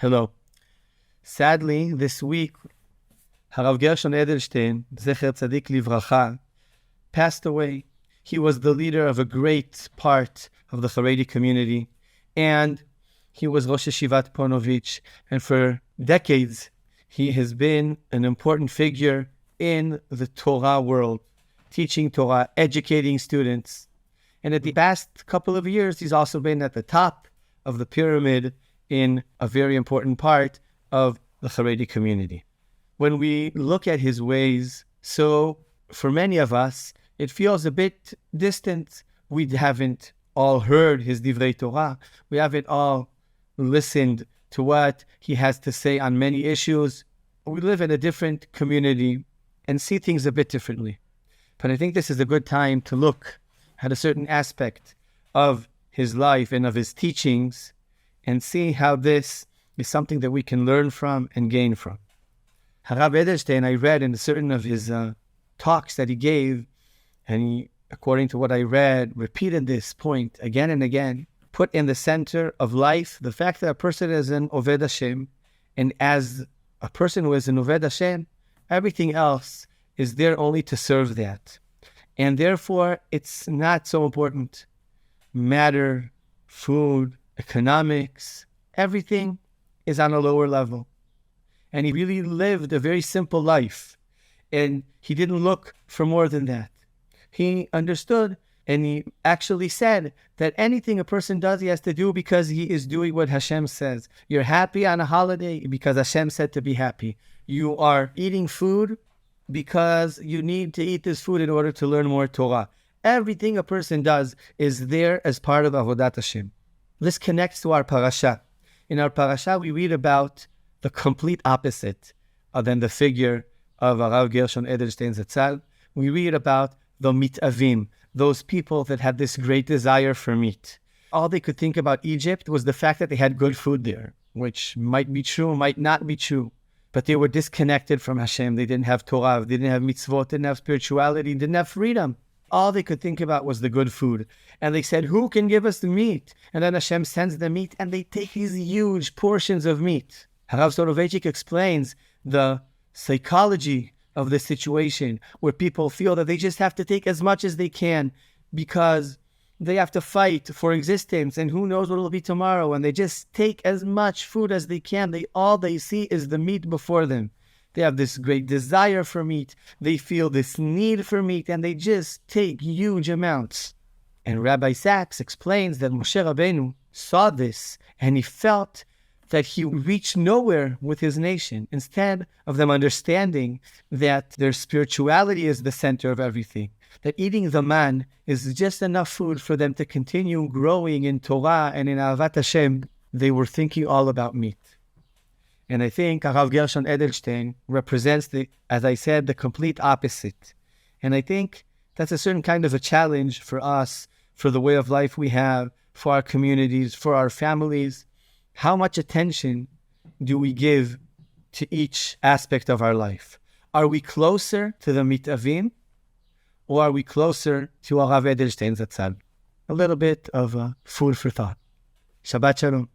Hello. Sadly, this week, Harav Gershon Edelstein, Zecher Tzadik Livracha, passed away. He was the leader of a great part of the Haredi community, and he was Rosh Yeshivat Ponovich, and for decades, he has been an important figure in the Torah world, teaching Torah, educating students. And at the past couple of years, he's also been at the top of the pyramid in a very important part of the Haredi community. When we look at his ways, so for many of us, it feels a bit distant. We haven't all heard his Divrei Torah. We haven't all listened to what he has to say on many issues. We live in a different community and see things a bit differently. But I think this is a good time to look at a certain aspect of his life and of his teachings and see how this is something that we can learn from and gain from. Harav Edelstein, I read in certain of his talks that he gave, and he, according to what I read, repeated this point again and again, put in the center of life the fact that a person is an Oved Hashem, and as a person who is an Oved Hashem, everything else is there only to serve that. And therefore, it's not so important. Matter, food, economics, everything is on a lower level. And he really lived a very simple life. And he didn't look for more than that. He understood, and he actually said that anything a person does, he has to do because he is doing what Hashem says. You're happy on a holiday because Hashem said to be happy. You are eating food because you need to eat this food in order to learn more Torah. Everything a person does is there as part of Avodat Hashem. This connects to our Parashat. In our Parashat, we read about the complete opposite than the figure of Harav Gershon Edelstein Zatzal. We read about the Mitavim, those people that had this great desire for meat. All they could think about Egypt was the fact that they had good food there, which might be true, might not be true. But they were disconnected from Hashem. They didn't have Torah, they didn't have mitzvot, didn't have spirituality, didn't have freedom. All they could think about was the good food. And they said, who can give us the meat? And then Hashem sends the meat, and they take these huge portions of meat. Harav Soloveitchik explains the psychology of the situation where people feel that they just have to take as much as they can because they have to fight for existence and who knows what will be tomorrow, and they just take as much food as they can. All they see is the meat before them. They have this great desire for meat. They feel this need for meat, and they just take huge amounts. And Rabbi Sachs explains that Moshe Rabbeinu saw this, and he felt that he reached nowhere with his nation. Instead of them understanding that their spirituality is the center of everything, that eating the man is just enough food for them to continue growing in Torah and in Ahavat Hashem, they were thinking all about meat. And I think Harav Gershon Edelstein represents, as I said, the complete opposite. And I think that's a certain kind of a challenge for us, for the way of life we have, for our communities, for our families. How much attention do we give to each aspect of our life? Are we closer to the Mitavim, or are we closer to Harav Edelstein Zatzal? A little bit of food for thought. Shabbat Shalom.